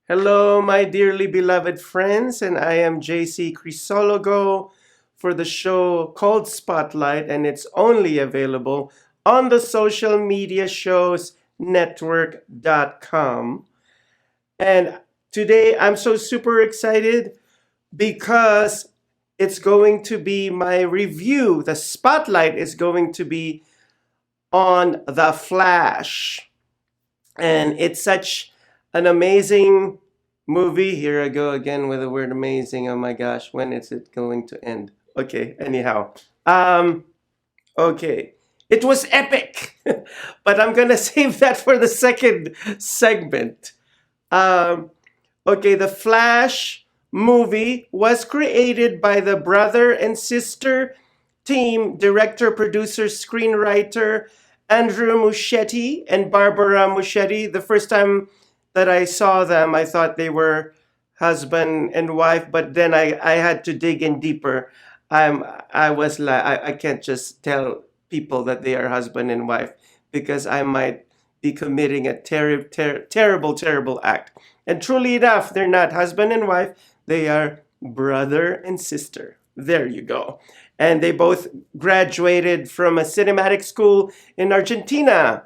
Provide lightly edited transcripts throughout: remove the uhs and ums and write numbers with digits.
Hello, my dearly beloved friends, and I am JC Crisologo for the show called Spotlight, and it's only available on the social media shows network.com. And today I'm so super excited because it's going to be my review. The spotlight is going to be on The Flash. And it's such an amazing movie. Here I go again with the word amazing. Oh my gosh, when is it going to end? Okay, anyhow. Um, okay. It was epic, but I'm gonna save that for the second segment. Um, okay, the Flash movie was created by the brother and sister team, director, producer, screenwriter Andrew Muschietti and Barbara Muschietti. The first time that I saw them, I thought they were husband and wife, but then I had to dig in deeper. I was like I can't just tell people that they are husband and wife because I might be committing a terrible act. And truly enough, they're not husband and wife, they are brother and sister. There you go. And they both graduated from a cinematic school in Argentina.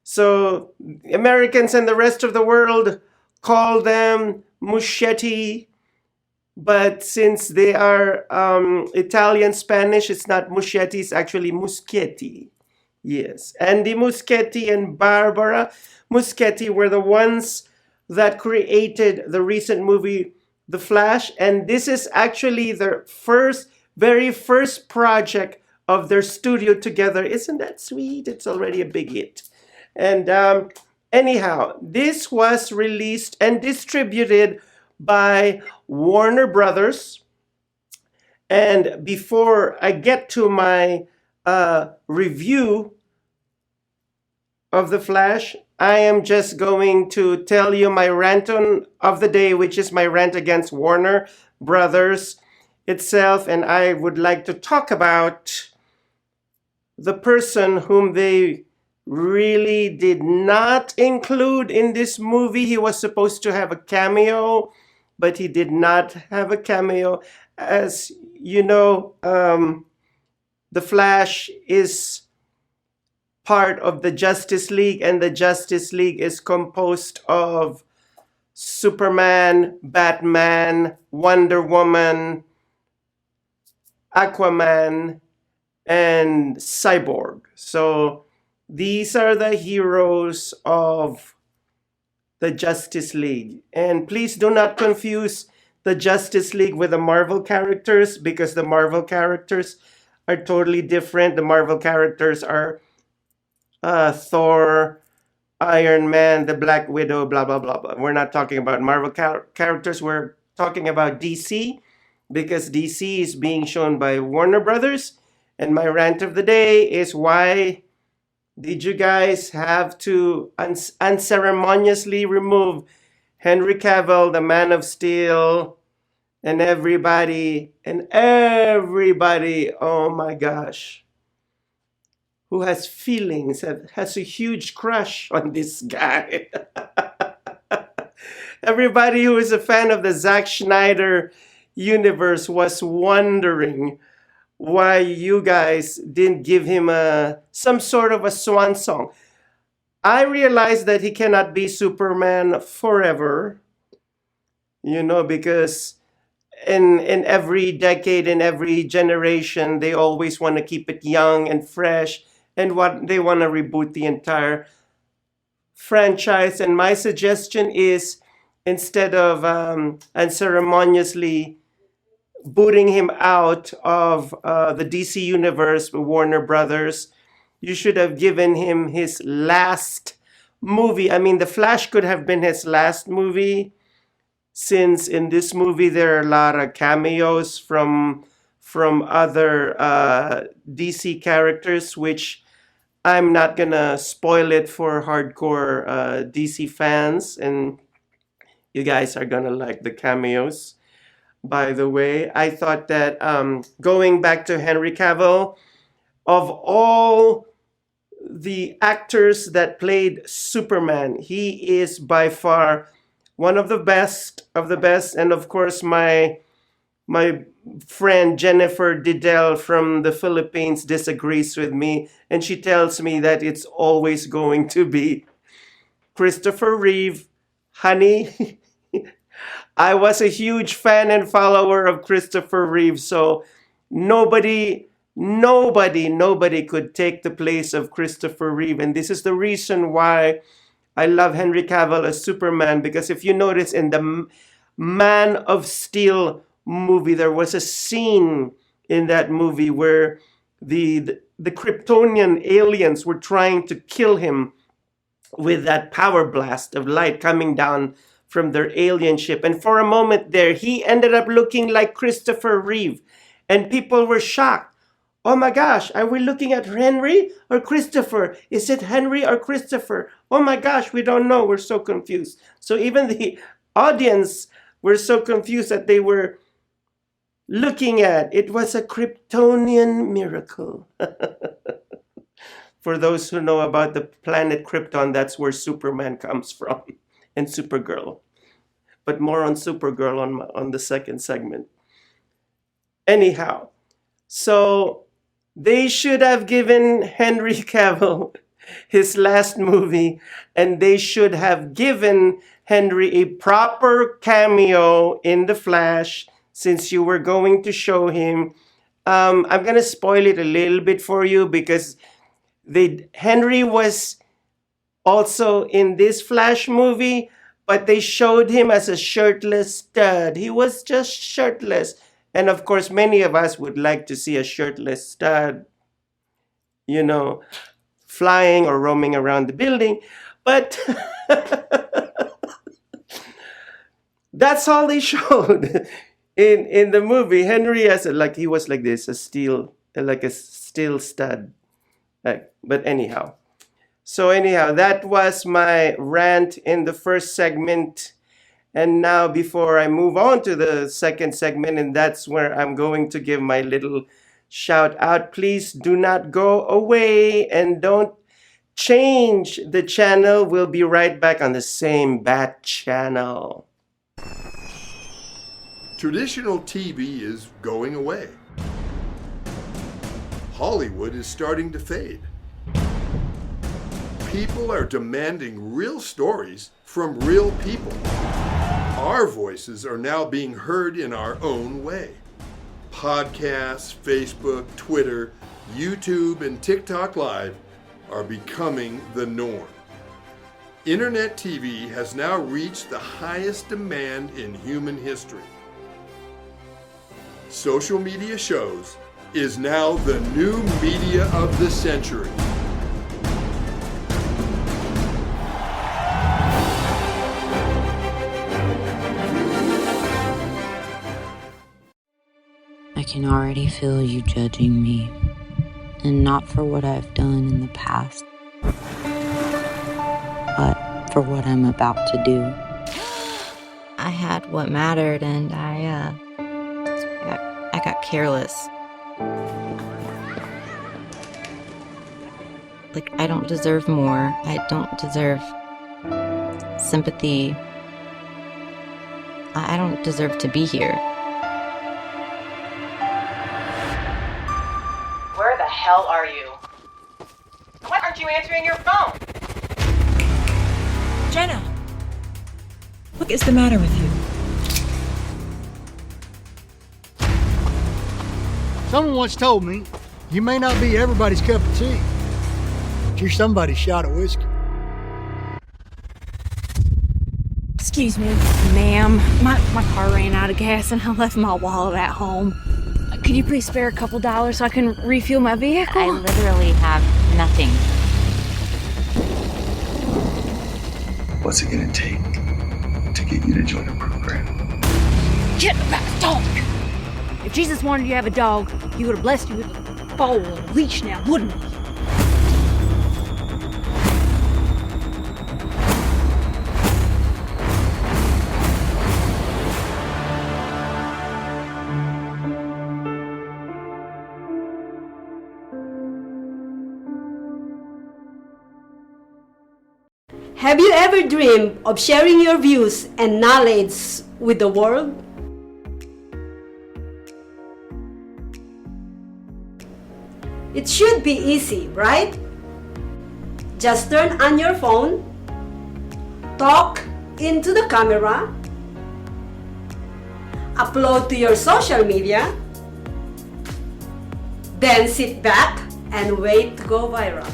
So Americans and the rest of the world call them Muschietti, but since they are Italian Spanish, it's not Muschietti, it's actually Muschietti. Yes, Andy Muschietti and Barbara Muschietti were the ones that created the recent movie The Flash, and this is actually their very first project of their studio together. Isn't that sweet? It's already a big hit. And anyhow, this was released and distributed by Warner Brothers. And before I get to my review of The Flash, I am just going to tell you my rant of the day, which is my rant against Warner Brothers itself. And I would like to talk about the person whom they really did not include in this movie. He was supposed to have a cameo, but he did not have a cameo. As you know, The Flash is part of the Justice League, and the Justice League is composed of Superman, Batman, Wonder Woman, Aquaman, and Cyborg. So these are the heroes of the Justice League. And please do not confuse the Justice League with the Marvel characters, because the Marvel characters are totally different. The Marvel characters are Thor, Iron Man, the Black Widow, blah, blah, blah, blah. We're not talking about Marvel characters. We're talking about DC, because DC is being shown by Warner Brothers. And my rant of the day is, why did you guys have to unceremoniously remove Henry Cavill, the Man of Steel, and everybody, oh my gosh, who has feelings, has a huge crush on this guy. Everybody who is a fan of the Zack Snyder universe was wondering why you guys didn't give him some sort of a swan song. I realize that he cannot be Superman forever, because in every decade, in every generation, they always want to keep it young and fresh, and what they want to reboot the entire franchise. And my suggestion is, instead of unceremoniously booting him out of the DC universe, Warner Brothers, you should have given him his last movie. I mean, The Flash could have been his last movie, since in this movie there are a lot of cameos from other DC characters, which I'm not gonna spoil it for hardcore DC fans, and you guys are gonna like the cameos. By the way, I thought that going back to Henry Cavill, of all the actors that played Superman, he is by far one of the best, and of course my friend Jennifer Didel from the Philippines disagrees with me, and she tells me that it's always going to be Christopher Reeve. Honey, I was a huge fan and follower of Christopher Reeve, so nobody could take the place of Christopher Reeve. And this is the reason why I love Henry Cavill as Superman, because if you notice in the Man of Steel movie, there was a scene in that movie where the Kryptonian aliens were trying to kill him with that power blast of light coming down from their alien ship. And for a moment there, he ended up looking like Christopher Reeve. And people were shocked. Oh my gosh, are we looking at Henry or Christopher? Is it Henry or Christopher? Oh my gosh, we don't know. We're so confused. So even the audience were so confused that they were looking at. It was a Kryptonian miracle. For those who know about the planet Krypton, that's where Superman comes from, and Supergirl. But more on Supergirl on the second segment. Anyhow, so they should have given Henry Cavill his last movie, and they should have given Henry a proper cameo in The Flash, since you were going to show him. I'm going to spoil it a little bit for you, because Henry was also in this Flash movie, but they showed him as a shirtless stud. He was just shirtless. And of course, many of us would like to see a shirtless stud, flying or roaming around the building. But that's all they showed in the movie. Henry he was like this, a steel stud. But anyhow, that was my rant in the first segment. And now, before I move on to the second segment, and that's where I'm going to give my little shout out, please do not go away and don't change the channel. We'll be right back on the same bat channel. Traditional TV is going away. Hollywood is starting to fade. People are demanding real stories from real people. Our voices are now being heard in our own way. Podcasts, Facebook, Twitter, YouTube, and TikTok Live are becoming the norm. Internet TV has now reached the highest demand in human history. Social media shows is now the new media of the century. I can already feel you judging me, and not for what I've done in the past, but for what I'm about to do. I had what mattered, and I got careless. Like, I don't deserve more. I don't deserve sympathy. I don't deserve to be here. Where the hell are you? Why aren't you answering your phone? Jenna! What is the matter with you? Someone once told me, you may not be everybody's cup of tea, but you're somebody's shot of whiskey. Excuse me, ma'am. My car ran out of gas and I left my wallet at home. Could you please spare a couple dollars so I can refuel my vehicle? I literally have nothing. What's it gonna take to get you to join a program? Get about the dog! If Jesus wanted you to have a dog, he would have blessed you with a bowl and a leash now, wouldn't he? Have you ever dreamed of sharing your views and knowledge with the world? It should be easy, right? Just turn on your phone, talk into the camera, upload to your social media, then sit back and wait to go viral.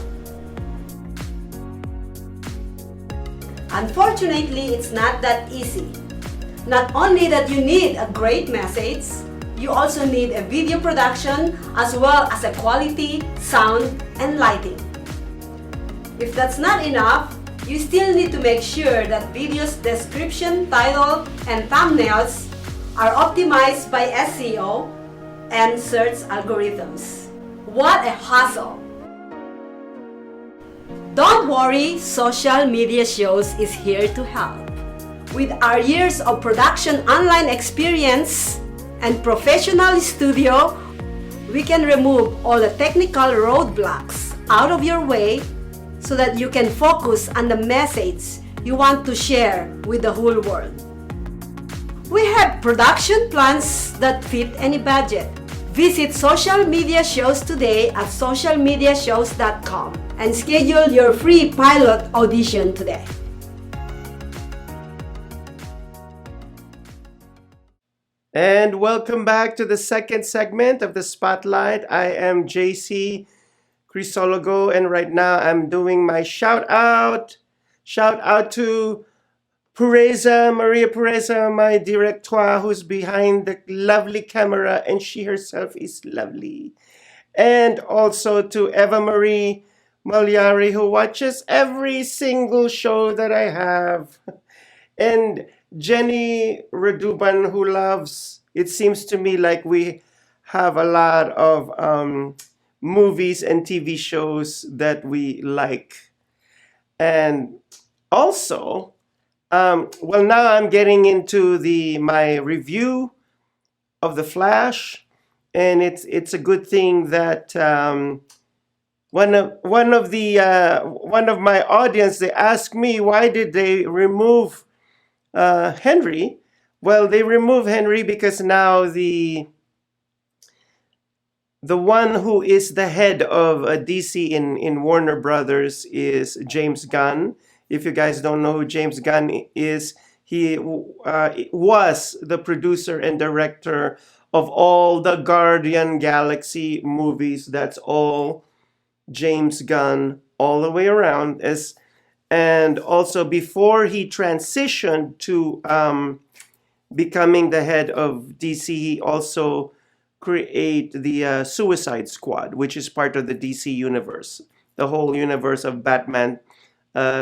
Unfortunately, it's not that easy. Not only that you need a great message, you also need a video production as well as a quality sound and lighting. If that's not enough, you still need to make sure that video's description, title, and thumbnails are optimized by SEO and search algorithms. What a hassle! Don't worry, Social Media Shows is here to help. With our years of production online experience and professional studio, we can remove all the technical roadblocks out of your way so that you can focus on the message you want to share with the whole world. We have production plans that fit any budget. Visit Social Media Shows today at socialmediashows.com and schedule your free pilot audition today. And welcome back to the second segment of the Spotlight. I am JC Crisologo, and right now I'm doing my shout out. Shout out to Maria Pereza, my director, who's behind the lovely camera, and she herself is lovely. And also to Eva Marie Malyari, who watches every single show that I have. And Jenny Reduban, who loves, it seems to me like we have a lot of movies and TV shows that we like. And also, well, now I'm getting into my review of The Flash, and it's a good thing that one of my audience, they asked me why did they remove Henry. Well, they removed Henry because now the one who is the head of DC in Warner Brothers is James Gunn. If you guys don't know who James Gunn is, he was the producer and director of all the Guardian Galaxy movies. That's all James Gunn all the way around. And also before he transitioned to becoming the head of DC, he also created the Suicide Squad, which is part of the DC universe, the whole universe of Batman,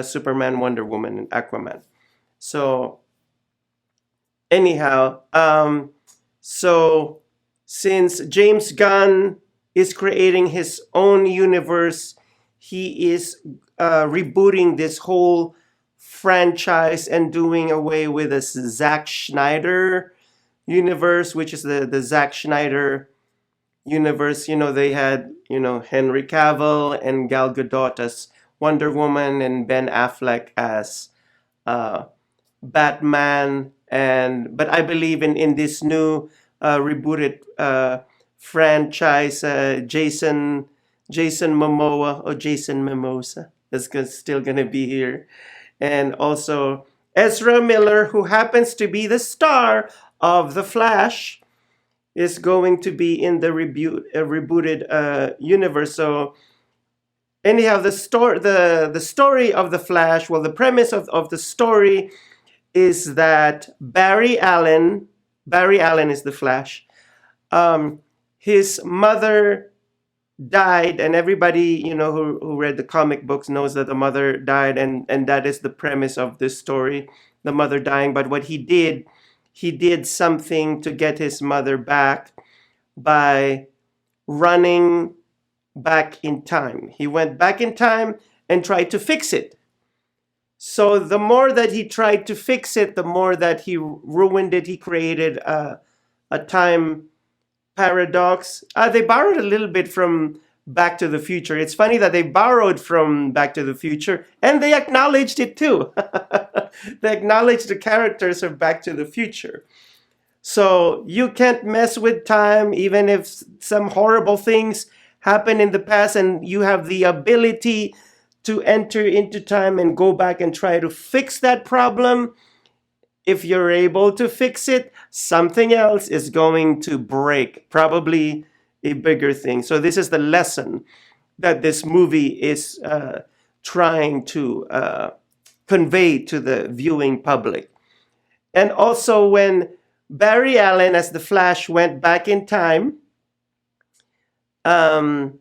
Superman, Wonder Woman, and Aquaman. So anyhow, so since James Gunn is creating his own universe, he is rebooting this whole franchise and doing away with this Zack Snyder universe, which is the Zack Snyder universe. You know, they had, Henry Cavill and Gal Gadot as Wonder Woman and Ben Affleck as Batman. But I believe in this new rebooted franchise, Jason Momoa or Jason Mimosa is still gonna be here, and also Ezra Miller, who happens to be the star of The Flash, is going to be in the rebooted universe. So anyhow, the story of The Flash, well, the premise of the story is that Barry Allen is the Flash. His mother died, and everybody who read the comic books knows that the mother died, and that is the premise of this story, the mother dying. But what he did something to get his mother back by running back in time. He went back in time and tried to fix it. So the more that he tried to fix it, the more that he ruined it. He created a time paradox. They borrowed a little bit from Back to the Future. It's funny that they borrowed from Back to the Future and they acknowledged it too. They acknowledged the characters of Back to the Future. So you can't mess with time, even if some horrible things happen in the past, and you have the ability to enter into time and go back and try to fix that problem. If you're able to fix it, something else is going to break, probably a bigger thing. So this is the lesson that this movie is trying to convey to the viewing public. And also when Barry Allen as the Flash went back in time, the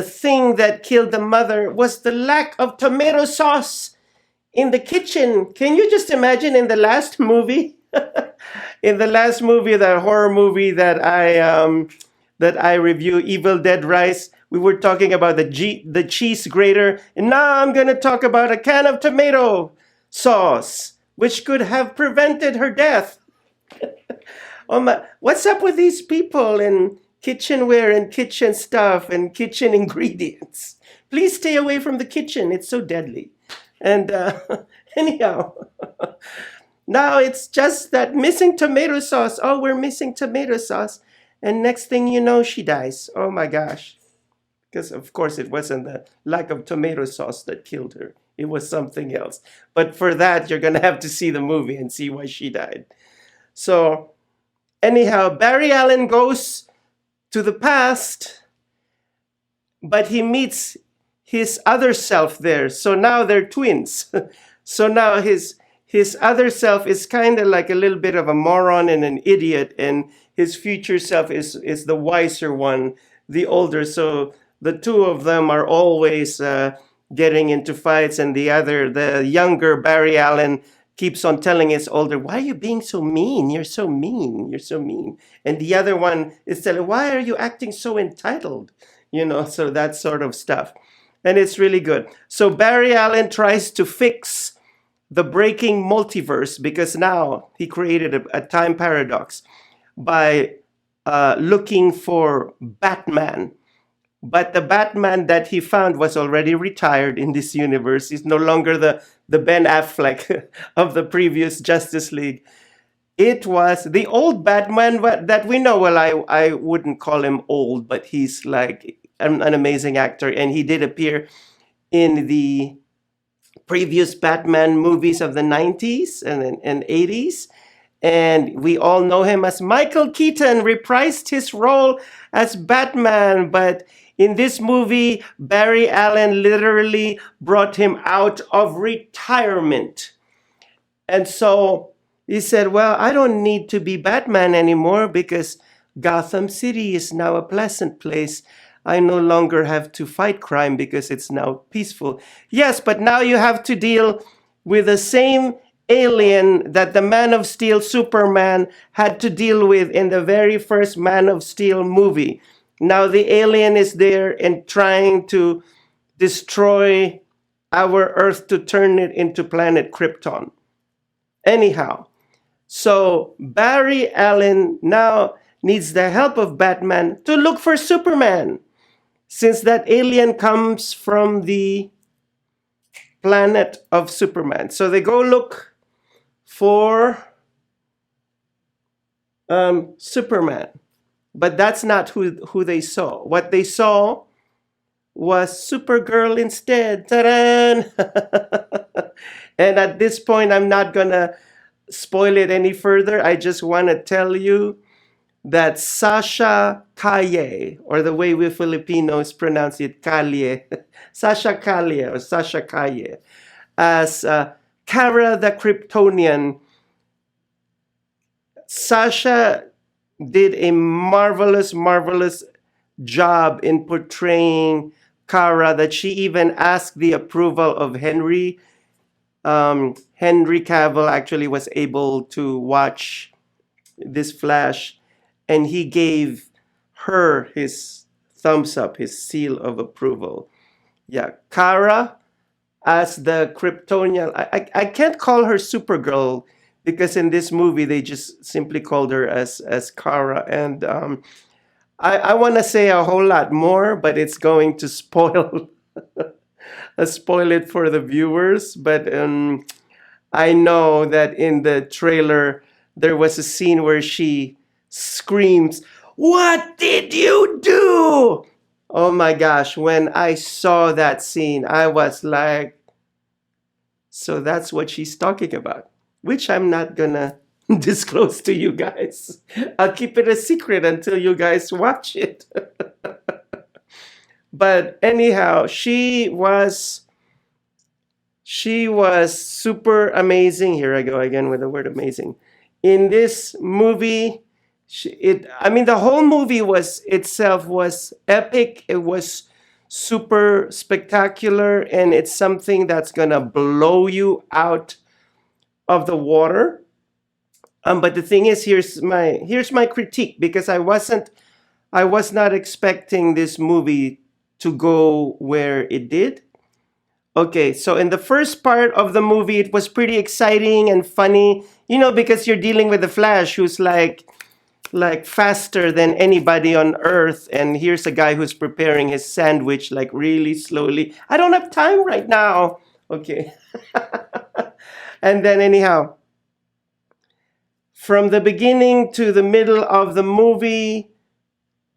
thing that killed the mother was the lack of tomato sauce in the kitchen. Can you just imagine in the last movie? In the last movie, that horror movie that I review, Evil Dead Rise, we were talking about the cheese grater, and now I'm gonna talk about a can of tomato sauce, which could have prevented her death. Oh my! What's up with these people and kitchenware and kitchen stuff and kitchen ingredients? Please stay away from the kitchen. It's so deadly. And anyhow, now it's just that missing tomato sauce. Oh, we're missing tomato sauce. And next thing you know, she dies. Oh my gosh. Because of course it wasn't the lack of tomato sauce that killed her. It was something else. But for that, you're going to have to see the movie and see why she died. So anyhow, Barry Allen goes to the past, but he meets his other self there. So now they're twins. So now his other self is kind of like a little bit of a moron and an idiot, and his future self is the wiser one, the older. So the two of them are always getting into fights, and the younger Barry Allen keeps on telling his older, why are you being so mean? You're so mean. You're so mean. And the other one is telling, why are you acting so entitled? So that sort of stuff. And it's really good. So Barry Allen tries to fix the breaking multiverse because now he created a time paradox by looking for Batman. But the Batman that he found was already retired in this universe. He's no longer the Ben Affleck of the previous Justice League. It was the old Batman that we know. Well, I wouldn't call him old, but he's like an amazing actor. And he did appear in the previous Batman movies of the 90s and 80s. And we all know him as Michael Keaton reprised his role as Batman. But in this movie, Barry Allen literally brought him out of retirement. And so he said, well, I don't need to be Batman anymore because Gotham City is now a pleasant place. I no longer have to fight crime because it's now peaceful. Yes, but now you have to deal with the same alien that the Man of Steel Superman had to deal with in the very first Man of Steel movie. Now the alien is there and trying to destroy our Earth to turn it into planet Krypton. Anyhow, so Barry Allen now needs the help of Batman to look for Superman, since that alien comes from the planet of Superman. So they go look for Superman. But that's not who they saw. What they saw was Supergirl instead. Ta-da! And at this point, I'm not going to spoil it any further. I just want to tell you that Sasha Calle, or the way we Filipinos pronounce it, Calle, Sasha Calle or Sasha Calle, as Kara the Kryptonian. Sasha did a marvelous job in portraying Kara, that she even asked the approval of Henry. Henry Cavill actually was able to watch this Flash, and he gave her his thumbs up, his seal of approval. Yeah, Kara as the Kryptonian. I can't call her Supergirl because in this movie they just simply called her as Kara, and I want to say a whole lot more, but it's going to spoil it for the viewers. But I know that in the trailer there was a scene where she screams, "What did you do?" Oh my gosh, when I saw that scene, I was like, so that's what she's talking about, which I'm not gonna disclose to you guys. I'll keep it a secret until you guys watch it. But anyhow, she was super amazing. Here I go again with the word amazing. In this movie, the whole movie was itself was epic. It was super spectacular, and it's something that's gonna blow you out of the water. But the thing is, here's my critique, because I was not expecting this movie to go where it did. Okay, so in the first part of the movie, it was pretty exciting and funny, because you're dealing with the Flash, who's like faster than anybody on Earth, and here's a guy who's preparing his sandwich like really slowly. I don't have time right now. Okay. And then anyhow, from the beginning to the middle of the movie,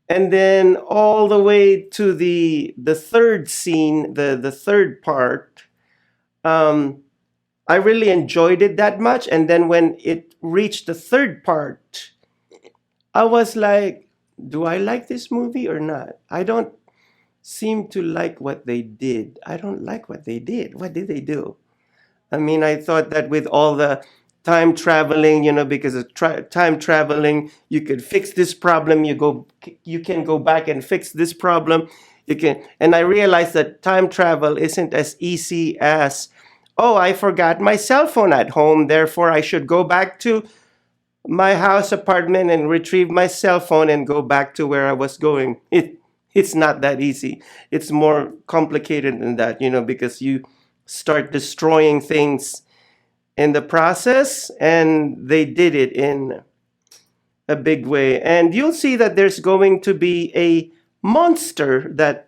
and then all the way to the third scene, the third part, I really enjoyed it that much. And then when it reached the third part, I was like, do I like this movie or not? I don't seem to like what they did. I don't like what they did. What did they do? I thought that with all the time traveling, because of time traveling, you could fix this problem. You can go back and fix this problem. And I realized that time travel isn't as easy as, oh, I forgot my cell phone at home, therefore I should go back to my house apartment and retrieve my cell phone and go back to where I was going. It's not that easy. It's more complicated than that, because you start destroying things in the process, and they did it in a big way. And you'll see that there's going to be a monster that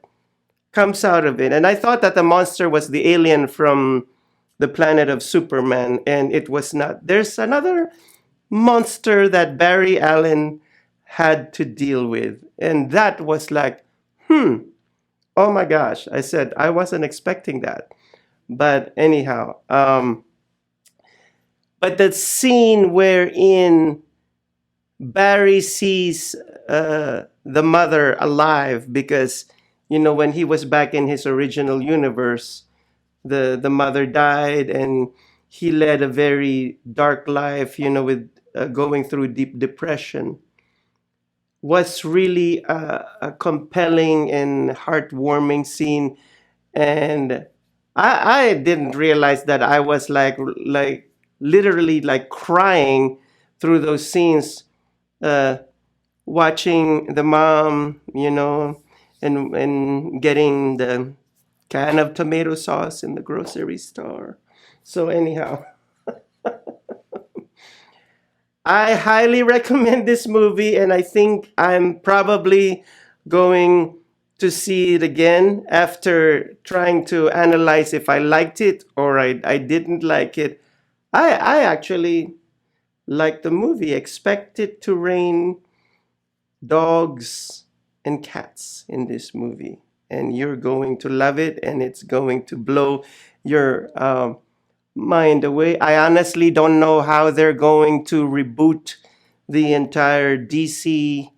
comes out of it. And I thought that the monster was the alien from the planet of Superman, and it was not. There's another monster that Barry Allen had to deal with, and that was like, oh my gosh. I said I wasn't expecting that. But anyhow, but the scene wherein Barry sees the mother alive, because when he was back in his original universe, the mother died, and he led a very dark life, with going through deep depression, was really a compelling and heartwarming scene. And I didn't realize that I was like literally like crying through those scenes, watching the mom, and getting the can of tomato sauce in the grocery store. So anyhow, I highly recommend this movie, and I think I'm probably going to see it again after trying to analyze if I liked it or I didn't like it. I actually liked the movie. Expect it to rain dogs and cats in this movie, and you're going to love it, and it's going to blow your mind away. I honestly don't know how they're going to reboot the entire DC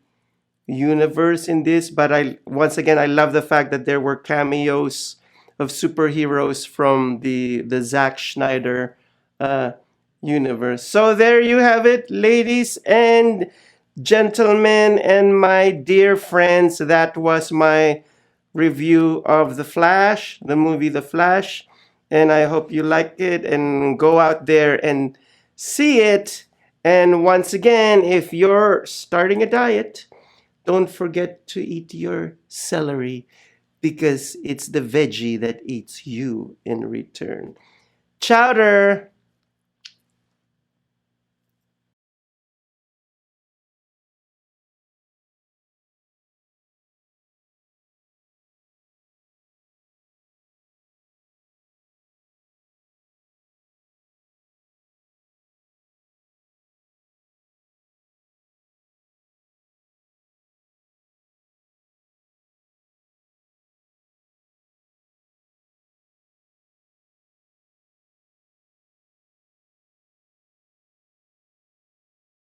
universe in this, but once again I love the fact that there were cameos of superheroes from the Zack Snyder universe. So there you have it, ladies and gentlemen, and my dear friends. That was my review of The Flash, the movie The Flash. And I hope you liked it, and go out there and see it. And once again, if you're starting a diet, don't forget to eat your celery, because it's the veggie that eats you in return. Chowder!